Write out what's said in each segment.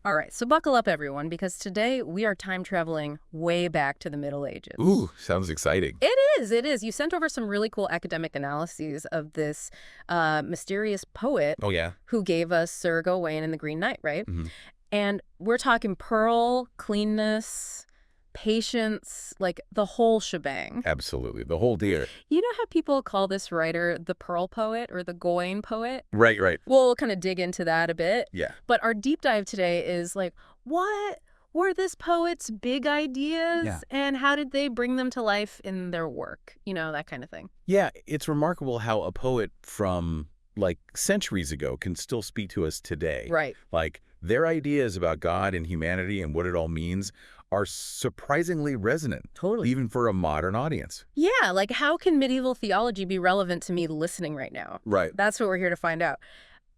All right, so buckle up, everyone, because today we are time traveling way back to the Middle Ages. Ooh, sounds exciting. It is, it is. You sent over some really cool academic analyses of this mysterious poet Oh, yeah? who gave us Sir Gawain and the Green Knight, right? Mm-hmm. And we're talking pearl, cleanness, patience, like the whole shebang. Absolutely. The whole deal. You know how people call this writer the Pearl Poet or the Gawain Poet? Right, right. We'll kind of dig into that a bit. Yeah. But our deep dive today is like, what were this poet's big ideas? Yeah. And how did they bring them to life in their work? You know, that kind of thing. Yeah, it's remarkable how a poet from, like, centuries ago can still speak to us today. Right. Like, their ideas about God and humanity and what it all means are surprisingly resonant. Totally. Even for a modern audience. Yeah, like how can medieval theology be relevant to me listening right now? Right. That's what we're here to find out.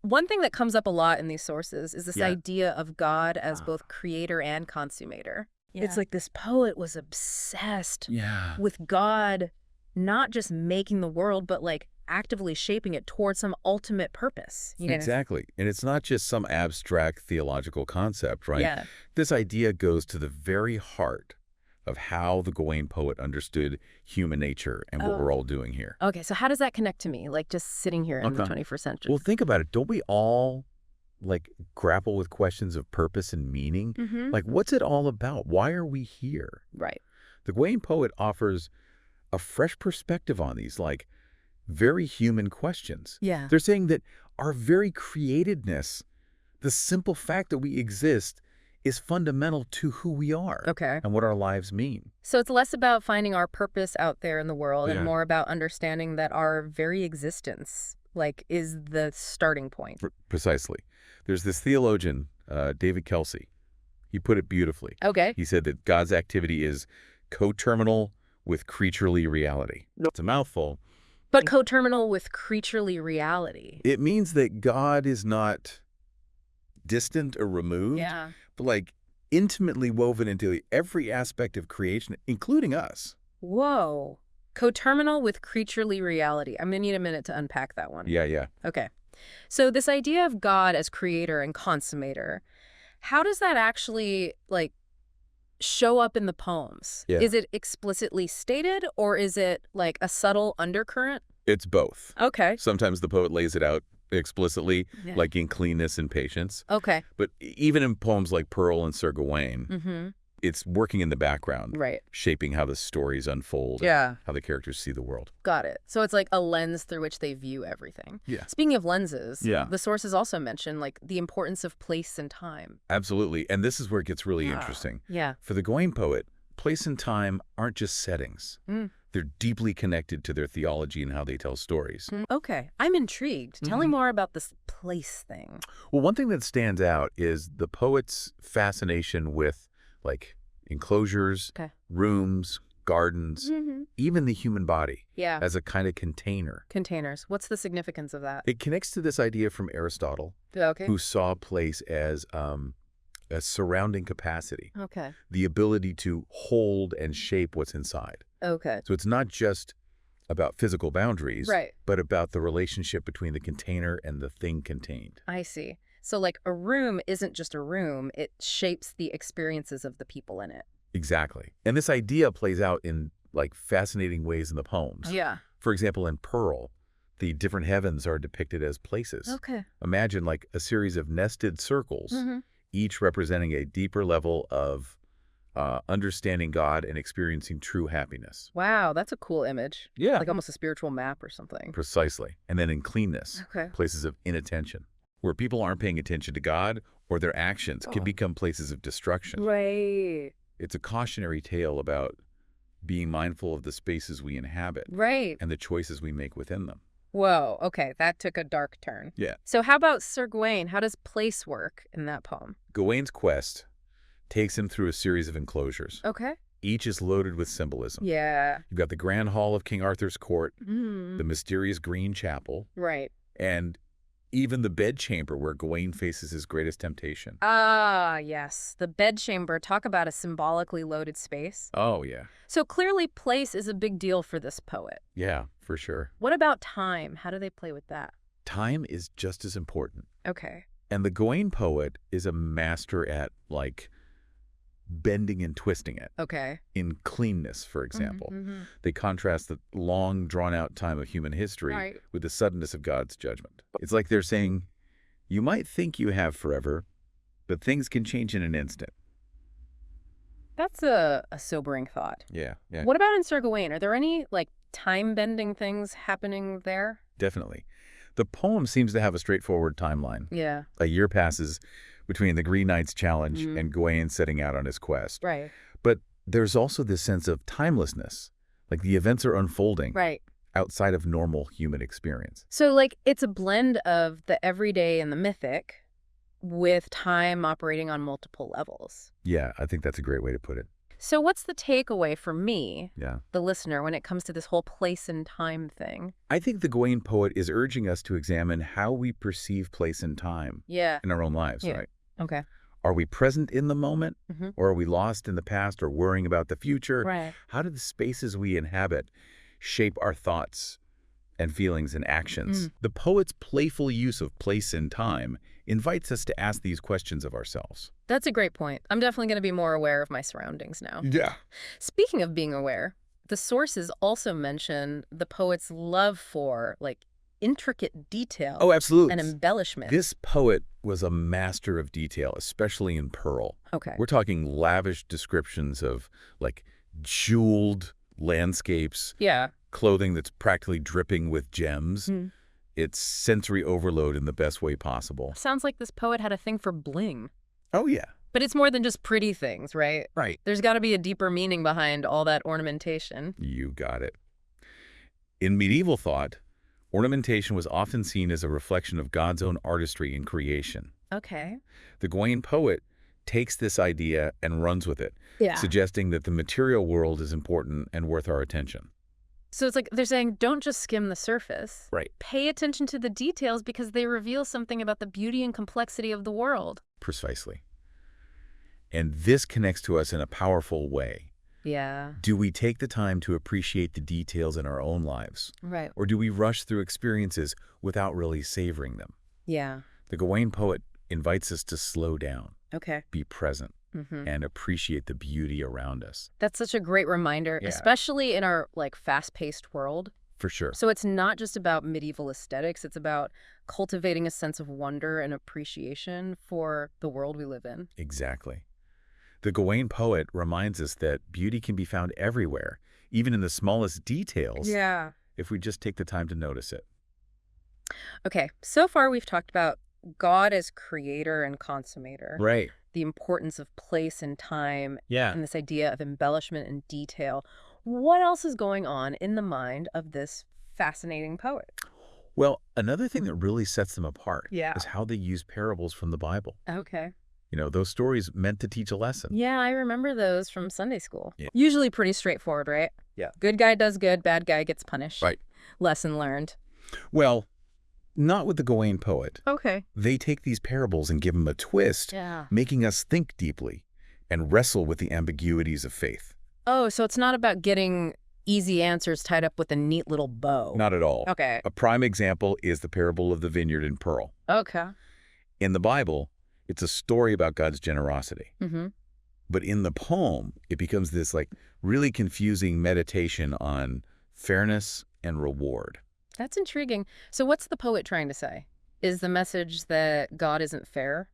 One thing that comes up a lot in these sources is this idea of God as both creator and consummator. Yeah. It's like this poet was obsessed with God not just making the world, but like actively shaping it towards some ultimate purpose. You know? Exactly. And it's not just some abstract theological concept, right? Yeah. This idea goes to the very heart of how the Gawain poet understood human nature and what we're all doing here. Okay, so how does that connect to me, like just sitting here in the 21st century? Well, think about it. Don't we all, like, grapple with questions of purpose and meaning? Mm-hmm. Like, what's it all about? Why are we here? Right. The Gawain poet offers a fresh perspective on these, like, very human questions. Yeah. They're saying that our very createdness, the simple fact that we exist, is fundamental to who we are. Okay. And what our lives mean. So it's less about finding our purpose out there in the world and more about understanding that our very existence, like, is the starting point. Precisely. There's this theologian, David Kelsey. He put it beautifully. Okay. He said that God's activity is coterminal with creaturely reality. It's a mouthful. But coterminal with creaturely reality. It means that God is not distant or removed, but like intimately woven into every aspect of creation, including us. Whoa. Coterminal with creaturely reality. I'm going to need a minute to unpack that one. Yeah. Okay. So this idea of God as creator and consummator, how does that actually, like, show up in the poems? Yeah. Is it explicitly stated, or is it like a subtle undercurrent? It's both. Okay. Sometimes the poet lays it out explicitly, like in Cleanness and Patience. Okay. But even in poems like Pearl and Sir Gawain, it's working in the background, right, shaping how the stories unfold, yeah, how the characters see the world. Got it. So it's like a lens through which they view everything. Yeah. Speaking of lenses, yeah, the sources also mention like the importance of place and time. Absolutely. And this is where it gets really interesting. Yeah. For the Gawain poet, place and time aren't just settings. They're deeply connected to their theology and how they tell stories. Okay. I'm intrigued. Tell me more about this place thing. Well, one thing that stands out is the poet's fascination with, like, enclosures, rooms, gardens, even the human body as a kind of container. Containers. What's the significance of that? It connects to this idea from Aristotle, who saw place as a surrounding capacity. Okay. The ability to hold and shape what's inside. Okay. So it's not just about physical boundaries, right, but about the relationship between the container and the thing contained. I see. So like a room isn't just a room, it shapes the experiences of the people in it. Exactly. And this idea plays out in, like, fascinating ways in the poems. Yeah. For example, in Pearl, the different heavens are depicted as places. Okay. Imagine like a series of nested circles, each representing a deeper level of understanding God and experiencing true happiness. Wow, that's a cool image. Yeah. Like almost a spiritual map or something. Precisely. And then in Cleanness, places of inattention, where people aren't paying attention to God or their actions can become places of destruction. Right. It's a cautionary tale about being mindful of the spaces we inhabit. Right. And the choices we make within them. Whoa, okay, that took a dark turn. Yeah. So how about Sir Gawain? How does place work in that poem? Gawain's quest takes him through a series of enclosures. Okay. Each is loaded with symbolism. Yeah. You've got the Grand Hall of King Arthur's court, the mysterious Green Chapel, right, and even the bedchamber where Gawain faces his greatest temptation. Ah, yes. The bedchamber. Talk about a symbolically loaded space. Oh, yeah. So clearly place is a big deal for this poet. Yeah, for sure. What about time? How do they play with that? Time is just as important. Okay. And the Gawain poet is a master at, like, bending and twisting it. Okay. In Cleanness, for example. Mm-hmm. They contrast the long, drawn-out time of human history with the suddenness of God's judgment. It's like they're saying, you might think you have forever, but things can change in an instant. That's a sobering thought. Yeah. What about in Sir Gawain? Are there any, like, time-bending things happening there? Definitely. The poem seems to have a straightforward timeline. Yeah. A year passes between the Green Knight's challenge and Gawain setting out on his quest. Right. But there's also this sense of timelessness. Like the events are unfolding outside of normal human experience. So, like, it's a blend of the everyday and the mythic with time operating on multiple levels. Yeah, I think that's a great way to put it. So what's the takeaway for me, the listener, when it comes to this whole place and time thing? I think the Gawain poet is urging us to examine how we perceive place and time in our own lives, right? Okay. Are we present in the moment, or are we lost in the past or worrying about the future? Right. How do the spaces we inhabit shape our thoughts and feelings and actions? The poet's playful use of place and time invites us to ask these questions of ourselves. That's a great point. I'm definitely going to be more aware of my surroundings now. Yeah. Speaking of being aware, the sources also mention the poet's love for, like, intricate detail. Oh, absolutely. And embellishment. This poet was a master of detail, especially in pearl. Okay. We're talking lavish descriptions of, like, jeweled landscapes. Yeah. Clothing that's practically dripping with gems. It's sensory overload in the best way possible. Sounds like this poet had a thing for bling. Oh, yeah. But it's more than just pretty things, right? Right. There's got to be a deeper meaning behind all that ornamentation. You got it. In medieval thought, ornamentation was often seen as a reflection of God's own artistry in creation. Okay. The Gawain poet takes this idea and runs with it, suggesting that the material world is important and worth our attention. So it's like they're saying, don't just skim the surface. Right. Pay attention to the details because they reveal something about the beauty and complexity of the world. Precisely. And this connects to us in a powerful way. Yeah. Do we take the time to appreciate the details in our own lives? Right. Or do we rush through experiences without really savoring them? Yeah. The Gawain poet invites us to slow down. Okay. Be present. And appreciate the beauty around us. That's such a great reminder, especially in our, like, fast-paced world. For sure. So it's not just about medieval aesthetics. It's about cultivating a sense of wonder and appreciation for the world we live in. Exactly. The Gawain poet reminds us that beauty can be found everywhere, even in the smallest details, if we just take the time to notice it. Okay, so far we've talked about God as creator and consummator. Right. The importance of place and time, Yeah. and this idea of embellishment and detail. What else is going on in the mind of this fascinating poet? Well, another thing that really sets them apart Yeah. is how they use parables from the Bible. Okay. You know, those stories meant to teach a lesson. Yeah, I remember those from Sunday school. Yeah. Usually pretty straightforward, right? Yeah. Good guy does good, bad guy gets punished. Right. Lesson learned. Well, not with the Gawain poet. Okay. They take these parables and give them a twist, making us think deeply and wrestle with the ambiguities of faith. Oh, so it's not about getting easy answers tied up with a neat little bow. Not at all. Okay. A prime example is the parable of the vineyard and pearl. Okay. In the Bible, it's a story about God's generosity. But in the poem, it becomes this, like, really confusing meditation on fairness and reward. That's intriguing. So what's the poet trying to say? Is the message that God isn't fair?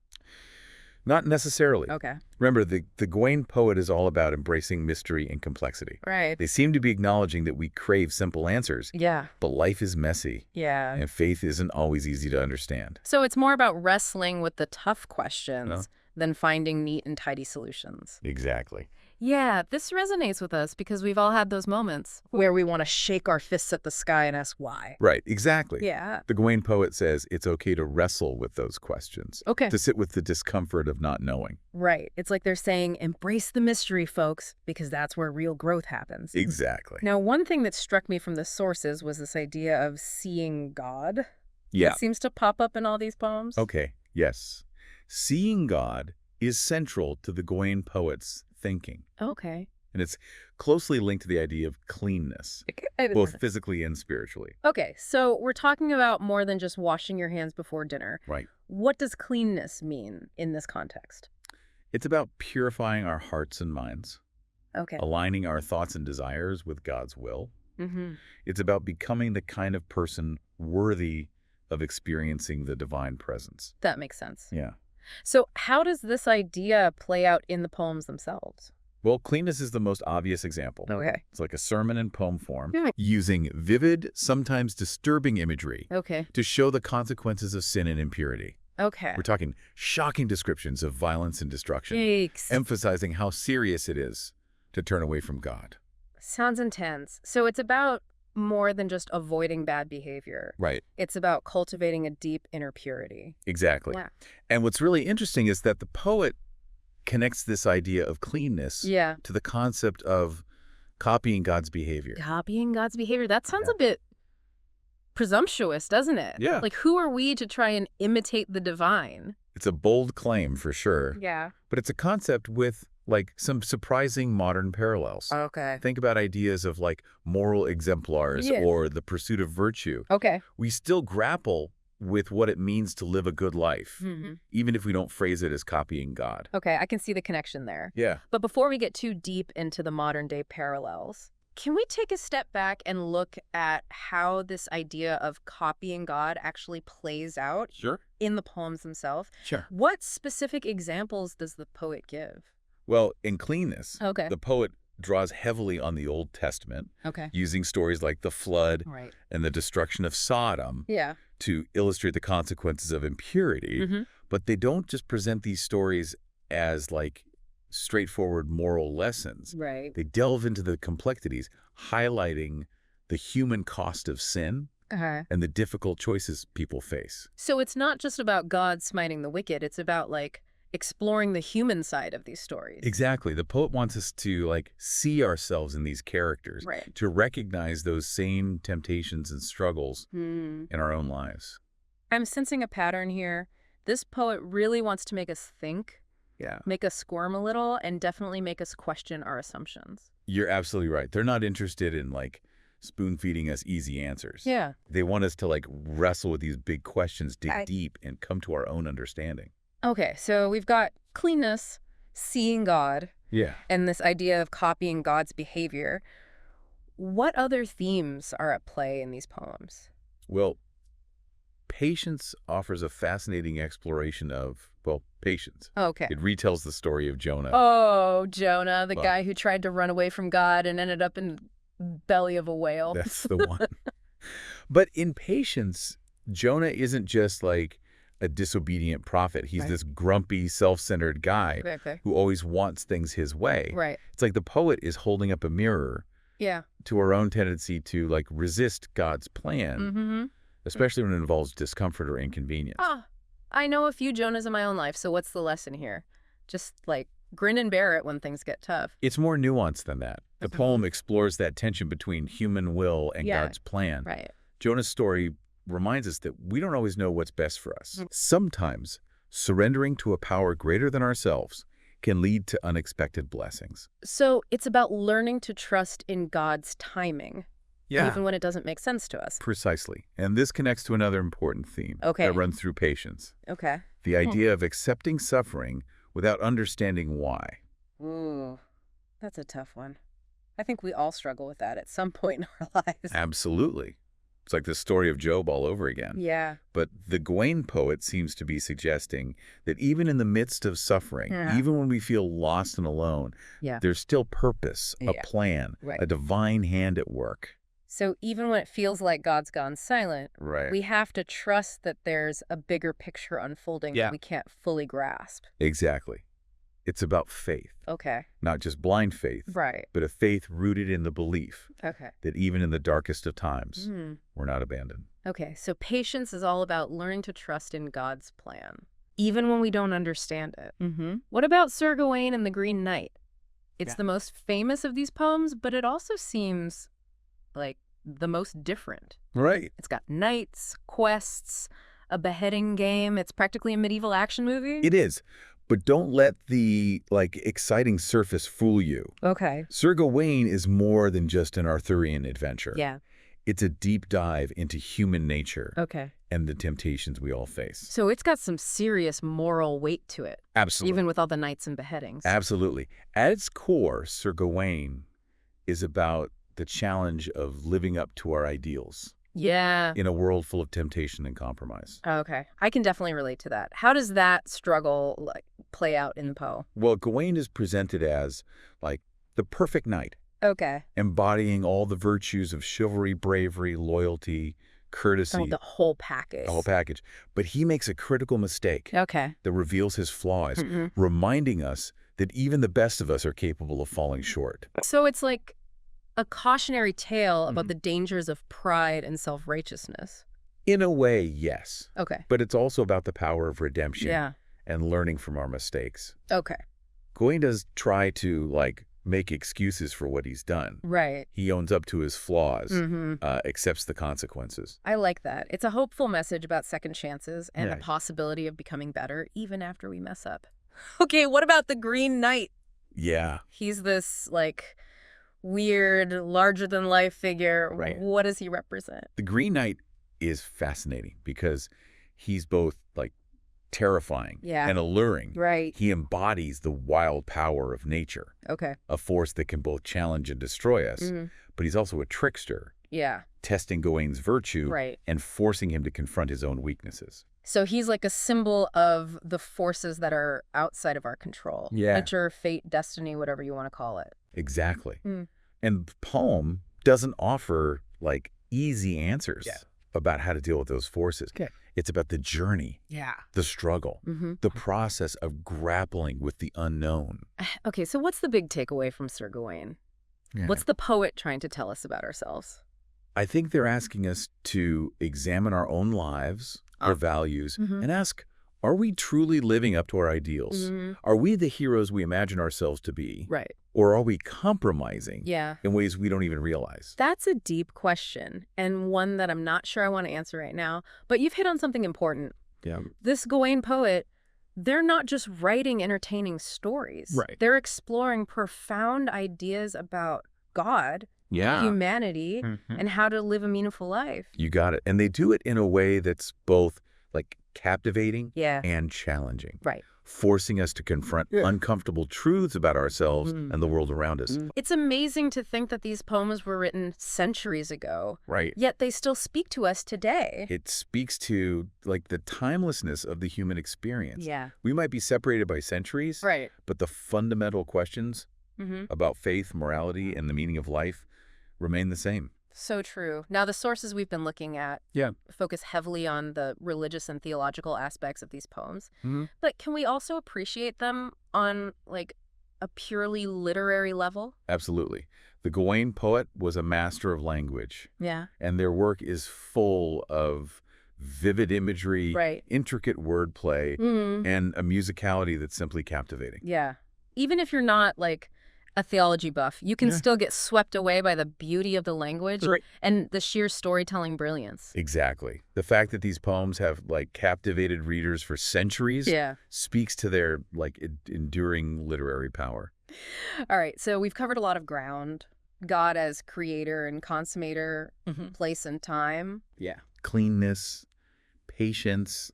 Not necessarily. Okay. Remember, the Gawain poet is all about embracing mystery and complexity. Right. They seem to be acknowledging that we crave simple answers. Yeah. But life is messy. Yeah. And faith isn't always easy to understand. So it's more about wrestling with the tough questions than finding neat and tidy solutions. Exactly. Yeah, this resonates with us because we've all had those moments where we want to shake our fists at the sky and ask why. Right, exactly. Yeah. The Gawain poet says it's okay to wrestle with those questions. Okay. To sit with the discomfort of not knowing. Right. It's like they're saying, embrace the mystery, folks, because that's where real growth happens. Exactly. Now, one thing that struck me from the sources was this idea of seeing God. Yeah. It seems to pop up in all these poems. Okay, yes. Seeing God is central to the Gawain poet's thinking. Okay. And it's closely linked to the idea of cleanness, both physically and spiritually. Okay, so we're talking about more than just washing your hands before dinner. Right. What does cleanness mean in this context? It's about purifying our hearts and minds. Okay. Aligning our thoughts and desires with God's will. Mm-hmm. It's about becoming the kind of person worthy of experiencing the divine presence. That makes sense. Yeah. So how does this idea play out in the poems themselves? Well, cleanness is the most obvious example. Okay. It's like a sermon in poem form, using vivid, sometimes disturbing imagery to show the consequences of sin and impurity. Okay. We're talking shocking descriptions of violence and destruction, Yikes. emphasizing how serious it is to turn away from God. Sounds intense. So it's about more than just avoiding bad behavior. Right. It's about cultivating a deep inner purity. Exactly. Yeah. And what's really interesting is that the poet connects this idea of cleanness to the concept of copying God's behavior. Copying God's behavior. That sounds a bit presumptuous, doesn't it? Yeah. Like, who are we to try and imitate the divine? It's a bold claim for sure. Yeah. But it's a concept with like some surprising modern parallels. Okay. Think about ideas of like moral exemplars or the pursuit of virtue. Okay. We still grapple with what it means to live a good life, even if we don't phrase it as copying God. Okay, I can see the connection there. Yeah. But before we get too deep into the modern day parallels, can we take a step back and look at how this idea of copying God actually plays out in the poems themselves? Sure. What specific examples does the poet give? Well, in Cleanness, the poet draws heavily on the Old Testament, using stories like the flood and the destruction of Sodom to illustrate the consequences of impurity. But they don't just present these stories as like straightforward moral lessons. Right. They delve into the complexities, highlighting the human cost of sin and the difficult choices people face. So it's not just about God smiting the wicked. It's about like exploring the human side of these stories. Exactly. The poet wants us to like see ourselves in these characters, to recognize those same temptations and struggles in our own lives. I'm sensing a pattern here. This poet really wants to make us think, make us squirm a little, and definitely make us question our assumptions. You're absolutely right. They're not interested in like spoon-feeding us easy answers. Yeah. They want us to like wrestle with these big questions, dig deep, and come to our own understanding. Okay, so we've got cleanness, seeing God, and this idea of copying God's behavior. What other themes are at play in these poems? Well, patience offers a fascinating exploration of, well, patience. Okay. It retells the story of Jonah. Oh, Jonah, the guy who tried to run away from God and ended up in the belly of a whale. That's the one. But in patience, Jonah isn't just like a disobedient prophet. He's this grumpy, self-centered guy who always wants things his way. Right. It's like the poet is holding up a mirror to our own tendency to like resist God's plan, especially when it involves discomfort or inconvenience. I know a few Jonahs in my own life, so what's the lesson here? Just like grin and bear it when things get tough. It's more nuanced than that. The poem explores that tension between human will and God's plan. Right. Jonah's story reminds us that we don't always know what's best for us. Sometimes surrendering to a power greater than ourselves can lead to unexpected blessings. So it's about learning to trust in God's timing, even when it doesn't make sense to us. Precisely. And this connects to another important theme that runs through patience. The idea of accepting suffering without understanding why. Ooh, that's a tough one. I think we all struggle with that at some point in our lives. Absolutely. It's like the story of Job all over again. Yeah. But the Gawain poet seems to be suggesting that even in the midst of suffering, even when we feel lost and alone, there's still purpose, a plan, a divine hand at work. So even when it feels like God's gone silent, we have to trust that there's a bigger picture unfolding that we can't fully grasp. Exactly. It's about faith. Not just blind faith, but a faith rooted in the belief that even in the darkest of times, we're not abandoned. Okay, so patience is all about learning to trust in God's plan, even when we don't understand it. What about Sir Gawain and the Green Knight? It's the most famous of these poems, but it also seems like the most different. Right. It's got knights, quests, a beheading game. It's practically a medieval action movie. It is. But don't let the, exciting surface fool you. Okay. Sir Gawain is more than just an Arthurian adventure. Yeah. It's a deep dive into human nature. Okay. And the temptations we all face. So it's got some serious moral weight to it. Absolutely. Even with all the knights and beheadings. Absolutely. At its core, Sir Gawain is about the challenge of living up to our ideals. Yeah. In a world full of temptation and compromise. Okay. I can definitely relate to that. How does that struggle play out in the poem? Well, Gawain is presented as, the perfect knight. Okay. Embodying all the virtues of chivalry, bravery, loyalty, courtesy. Oh, the whole package. The whole package. But he makes a critical mistake. Okay. That reveals his flaws, reminding us that even the best of us are capable of falling short. So it's like a cautionary tale about the dangers of pride and self-righteousness. In a way, yes. Okay. But it's also about the power of redemption. Yeah. And learning from our mistakes. Okay. Gawain does try to, make excuses for what he's done. Right. He owns up to his flaws, accepts the consequences. I like that. It's a hopeful message about second chances and the possibility of becoming better even after we mess up. Okay, what about the Green Knight? Yeah. He's this, weird, larger-than-life figure. Right. What does he represent? The Green Knight is fascinating because he's both, terrifying and alluring. Right. He embodies the wild power of nature. Okay. A force that can both challenge and destroy us. But he's also a trickster. Yeah. Testing Gawain's virtue and forcing him to confront his own weaknesses. So he's like a symbol of the forces that are outside of our control. Yeah. Nature, fate, destiny, whatever you want to call it. Exactly. And the poem doesn't offer, easy answers about how to deal with those forces. Okay. It's about the journey, the struggle, the process of grappling with the unknown. Okay, so what's the big takeaway from Sir Gawain? Yeah. What's the poet trying to tell us about ourselves? I think they're asking us to examine our own lives, our values, and ask, are we truly living up to our ideals? Are we the heroes we imagine ourselves to be? Right. Or are we compromising in ways we don't even realize? That's a deep question, and one that I'm not sure I want to answer right now, but you've hit on something important. Yeah. This Gawain poet, they're not just writing entertaining stories. Right. They're exploring profound ideas about God, humanity, and how to live a meaningful life. You got it. And they do it in a way that's both captivating and challenging. Right. Forcing us to confront uncomfortable truths about ourselves and the world around us. It's amazing to think that these poems were written centuries ago. Right. Yet they still speak to us today. It speaks to, the timelessness of the human experience. Yeah. We might be separated by centuries, but the fundamental questions about faith, morality, and the meaning of life remain the same. So true. Now, the sources we've been looking at focus heavily on the religious and theological aspects of these poems. But can we also appreciate them on, a purely literary level? Absolutely. The Gawain poet was a master of language. Yeah. And their work is full of vivid imagery, intricate wordplay, and a musicality that's simply captivating. Yeah. Even if you're not, a theology buff, you can still get swept away by the beauty of the language and the sheer storytelling brilliance. Exactly. The fact that these poems have captivated readers for centuries speaks to their enduring literary power. All right, so we've covered a lot of ground. God as creator and consummator, place and time. Yeah. Cleanness, patience,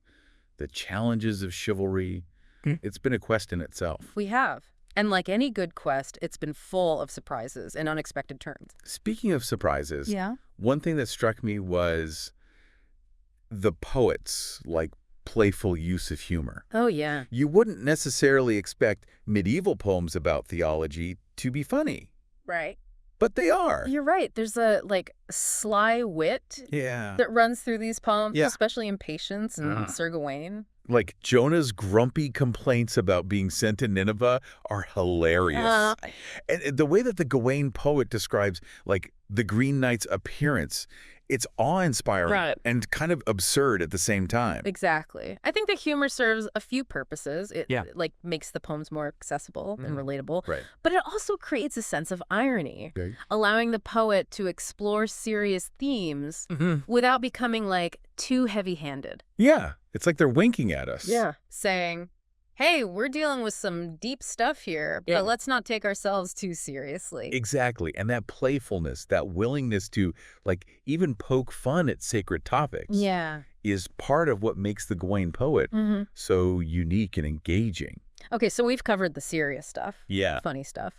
the challenges of chivalry. It's been a quest in itself. We have. And like any good quest, it's been full of surprises and unexpected turns. Speaking of surprises, one thing that struck me was the poets' playful use of humor. Oh, yeah. You wouldn't necessarily expect medieval poems about theology to be funny. Right. But they are. You're right. There's a sly wit that runs through these poems, especially in Patience and Sir Gawain. Jonah's grumpy complaints about being sent to Nineveh are hilarious. And the way that the Gawain poet describes, the Green Knight's appearance, it's awe-inspiring and kind of absurd at the same time. Exactly. I think the humor serves a few purposes. It makes the poems more accessible and relatable. Right. But it also creates a sense of irony, allowing the poet to explore serious themes without becoming too heavy-handed. Yeah. It's like they're winking at us. Yeah. Saying, hey, we're dealing with some deep stuff here, but let's not take ourselves too seriously. Exactly. And that playfulness, that willingness to, like, even poke fun at sacred topics is part of what makes the Gawain poet so unique and engaging. Okay, so we've covered the serious stuff, funny stuff.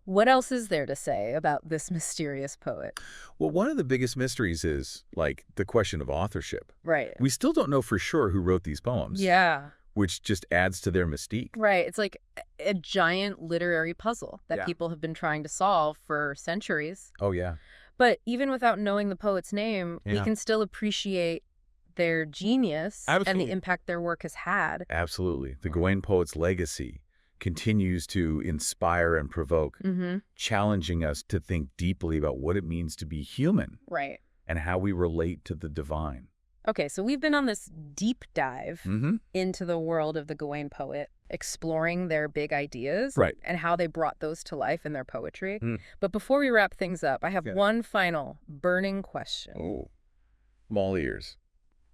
What else is there to say about this mysterious poet? Well, one of the biggest mysteries is, like, the question of authorship. Right. We still don't know for sure who wrote these poems. Yeah. Which just adds to their mystique. Right. It's like a giant literary puzzle that people have been trying to solve for centuries. Oh, yeah. But even without knowing the poet's name, we can still appreciate their genius and the impact their work has had. Absolutely. The Gawain poet's legacy continues to inspire and provoke, challenging us to think deeply about what it means to be human. Right. And how we relate to the divine. Okay, so we've been on this deep dive into the world of the Gawain poet, exploring their big ideas and how they brought those to life in their poetry. But before we wrap things up, I have one final burning question. Oh, I'm all ears.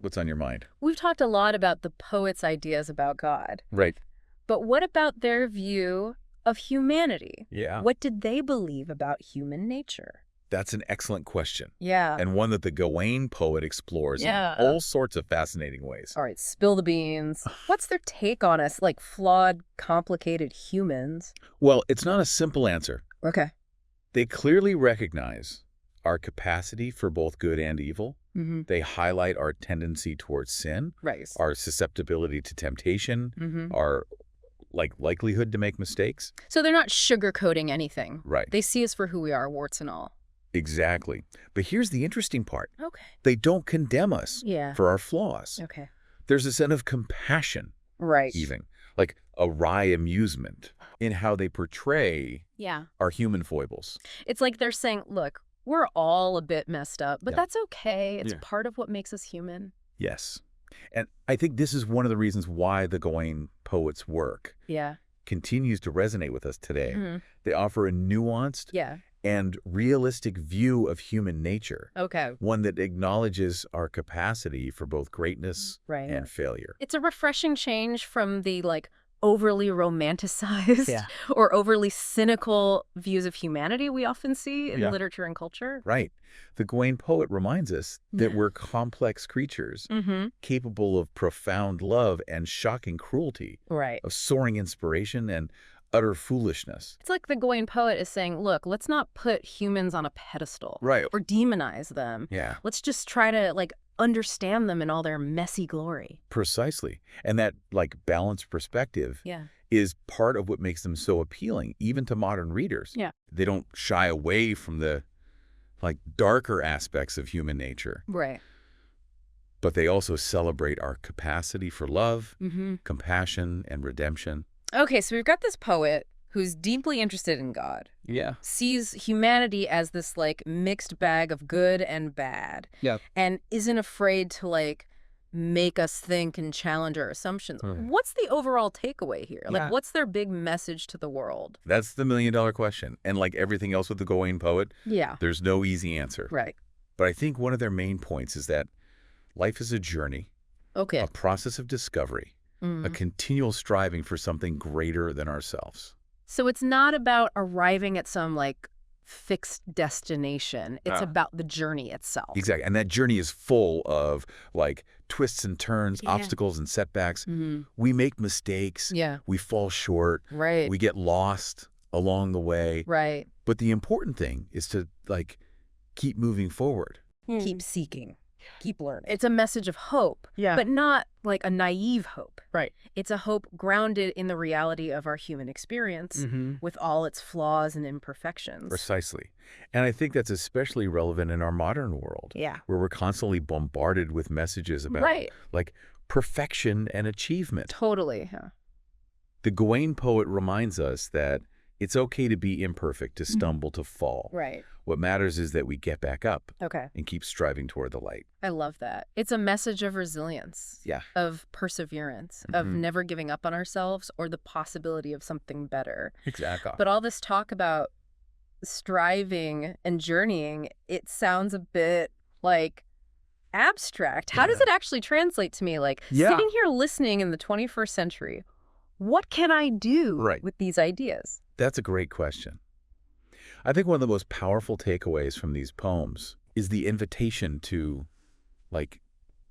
What's on your mind? We've talked a lot about the poet's ideas about God. Right. But what about their view of humanity? Yeah. What did they believe about human nature? That's an excellent question. Yeah. And one that the Gawain poet explores in all sorts of fascinating ways. All right, spill the beans. What's their take on us, like flawed, complicated humans? Well, it's not a simple answer. Okay. They clearly recognize our capacity for both good and evil. They highlight our tendency towards sin, our susceptibility to temptation, our likelihood to make mistakes. So they're not sugarcoating anything. Right. They see us for who we are, warts and all. Exactly. But here's the interesting part. Okay. They don't condemn us for our flaws. Okay. There's a sense of compassion. Right. Even. Like a wry amusement in how they portray our human foibles. It's like they're saying, look, we're all a bit messed up, but that's okay. It's part of what makes us human. Yes. And I think this is one of the reasons why the Gawain poet's work continues to resonate with us today. They offer a nuanced and realistic view of human nature. Okay. One that acknowledges our capacity for both greatness and failure. It's a refreshing change from the overly romanticized or overly cynical views of humanity we often see in literature and culture. Right. The Gawain poet reminds us that we're complex creatures capable of profound love and shocking cruelty, of soaring inspiration and utter foolishness. It's like the Gawain poet is saying, look, let's not put humans on a pedestal or demonize them. Yeah. Let's just try to understand them in all their messy glory. Precisely. And that balanced perspective is part of what makes them so appealing, even to modern readers. Yeah. They don't shy away from the darker aspects of human nature. Right. But they also celebrate our capacity for love, compassion, and redemption. Okay, so we've got this poet who's deeply interested in God. Yeah. Sees humanity as this mixed bag of good and bad. Yeah. And isn't afraid to make us think and challenge our assumptions. What's the overall takeaway here? What's their big message to the world? That's the million-dollar question. And like everything else with the Gawain poet, there's no easy answer. Right. But I think one of their main points is that life is a journey, a process of discovery, a continual striving for something greater than ourselves. So it's not about arriving at some fixed destination. It's about the journey itself. Exactly. And that journey is full of twists and turns, obstacles and setbacks. We make mistakes. Yeah. We fall short. Right. We get lost along the way. Right. But the important thing is to keep moving forward. Keep seeking. Keep learning. It's a message of hope, but not a naive hope. Right. It's a hope grounded in the reality of our human experience with all its flaws and imperfections. Precisely. And I think that's especially relevant in our modern world. Yeah. Where we're constantly bombarded with messages about perfection and achievement. Totally. Yeah. The Gawain poet reminds us that it's okay to be imperfect, to stumble, to fall. Right. What matters is that we get back up and keep striving toward the light. I love that. It's a message of resilience, of perseverance, of never giving up on ourselves or the possibility of something better. Exactly. But all this talk about striving and journeying, it sounds a bit abstract. How does it actually translate to me? Sitting here listening in the 21st century, what can I do with these ideas? That's a great question. I think one of the most powerful takeaways from these poems is the invitation to, like,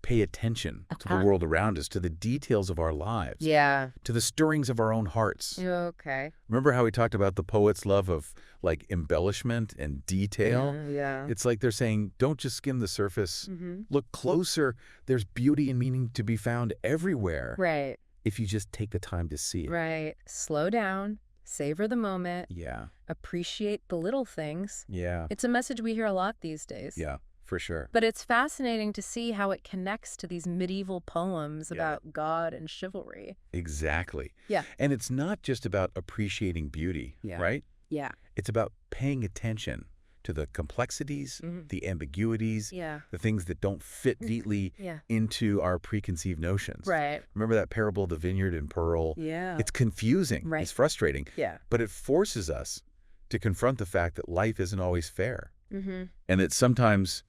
pay attention to the world around us, to the details of our lives, to the stirrings of our own hearts. Okay. Remember how we talked about the poet's love of, like, embellishment and detail? Yeah. It's like they're saying, don't just skim the surface. Look closer. There's beauty and meaning to be found everywhere. Right. If you just take the time to see it. Right. Slow down. Savor the moment. Yeah. Appreciate the little things. Yeah. It's a message we hear a lot these days. Yeah. For sure. But it's fascinating to see how it connects to these medieval poems about God and chivalry. Exactly. Yeah. And it's not just about appreciating beauty, right? Yeah. It's about paying attention to the complexities, the ambiguities, the things that don't fit neatly into our preconceived notions. Right. Remember that parable of the vineyard and pearl? Yeah. It's confusing. It's frustrating. Yeah. But it forces us to confront the fact that life isn't always fair. And that sometimes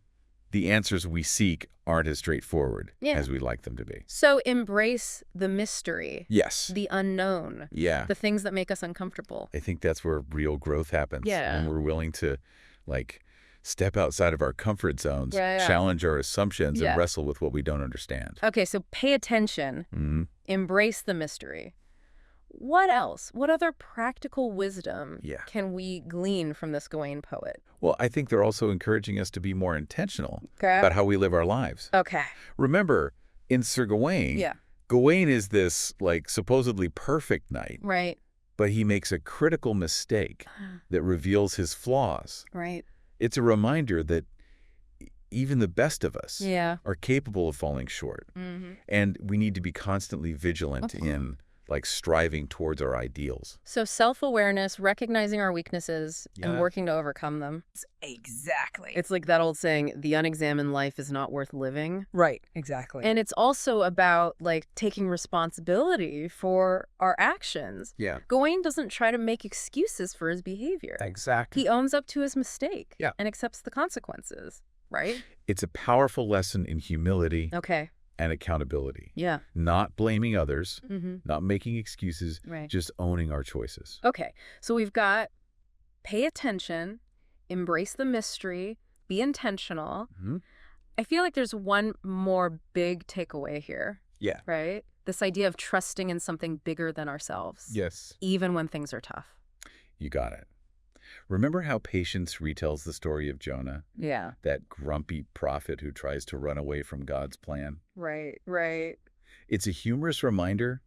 the answers we seek aren't as straightforward as we'd like them to be. So embrace the mystery. Yes. The unknown. Yeah. The things that make us uncomfortable. I think that's where real growth happens. Yeah. When we're willing to, like, step outside of our comfort zones, challenge our assumptions, and wrestle with what we don't understand. Okay, so pay attention. Embrace the mystery. What else? What other practical wisdom can we glean from this Gawain poet? Well, I think they're also encouraging us to be more intentional about how we live our lives. Okay. Remember, in Sir Gawain, Gawain is this, like, supposedly perfect knight. Right. But he makes a critical mistake that reveals his flaws. Right. It's a reminder that even the best of us are capable of falling short. And we need to be constantly vigilant in, like, striving towards our ideals. So self-awareness, recognizing our weaknesses, and working to overcome them. Exactly. It's like that old saying, the unexamined life is not worth living. Right, exactly. And it's also about, like, taking responsibility for our actions. Yeah. Gawain doesn't try to make excuses for his behavior. Exactly. He owns up to his mistake and accepts the consequences, right? It's a powerful lesson in humility. Okay. And accountability. Yeah. Not blaming others, not making excuses, just owning our choices. Okay. So we've got pay attention, embrace the mystery, be intentional. I feel like there's one more big takeaway here. Yeah. Right? This idea of trusting in something bigger than ourselves. Yes. Even when things are tough. You got it. Remember how Patience retells the story of Jonah? Yeah. That grumpy prophet who tries to run away from God's plan? Right, right. It's a humorous reminder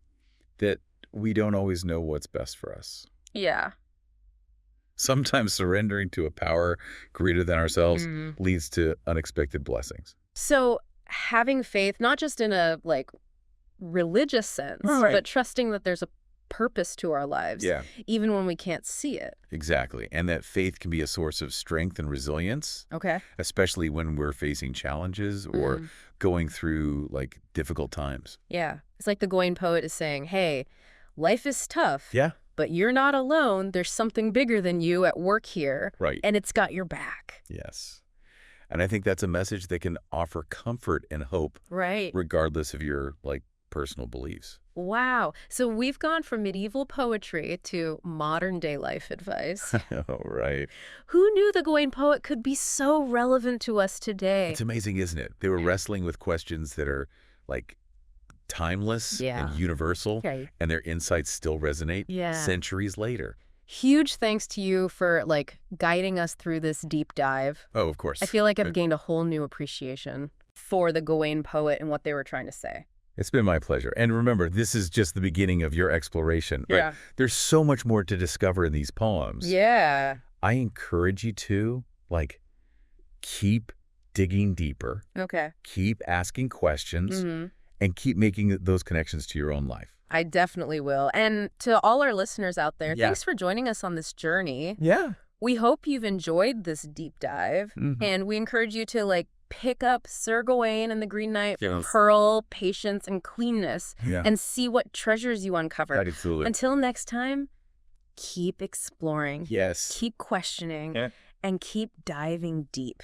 that we don't always know what's best for us. Yeah. Sometimes surrendering to a power greater than ourselves leads to unexpected blessings. So having faith, not just in a, like, religious sense, but trusting that there's a purpose to our lives, even when we can't see it. Exactly. And that faith can be a source of strength and resilience. Okay. Especially when we're facing challenges or going through, like, difficult times. Yeah. It's like the Gawain poet is saying, hey, life is tough. Yeah. But you're not alone. There's something bigger than you at work here. Right. And it's got your back. Yes. And I think that's a message that can offer comfort and hope. Right. Regardless of your, like, personal beliefs. Wow. So we've gone from medieval poetry to modern day life advice. Oh, right. Who knew the Gawain poet could be so relevant to us today? It's amazing, isn't it? They were wrestling with questions that are, like, timeless and universal, and their insights still resonate centuries later. Huge thanks to you for, like, guiding us through this deep dive. Oh, of course. I feel like I've gained a whole new appreciation for the Gawain poet and what they were trying to say. It's been my pleasure. And remember, this is just the beginning of your exploration. Right? Yeah. There's so much more to discover in these poems. Yeah. I encourage you to, like, keep digging deeper. Okay. Keep asking questions and keep making those connections to your own life. I definitely will. And to all our listeners out there, thanks for joining us on this journey. Yeah. We hope you've enjoyed this deep dive. And we encourage you to, like, pick up Sir Gawain and the Green Knight, Pearl, Patience, and Cleanness, and see what treasures you uncover. Absolutely. Until next time, keep exploring. Yes. Keep questioning. And keep diving deep.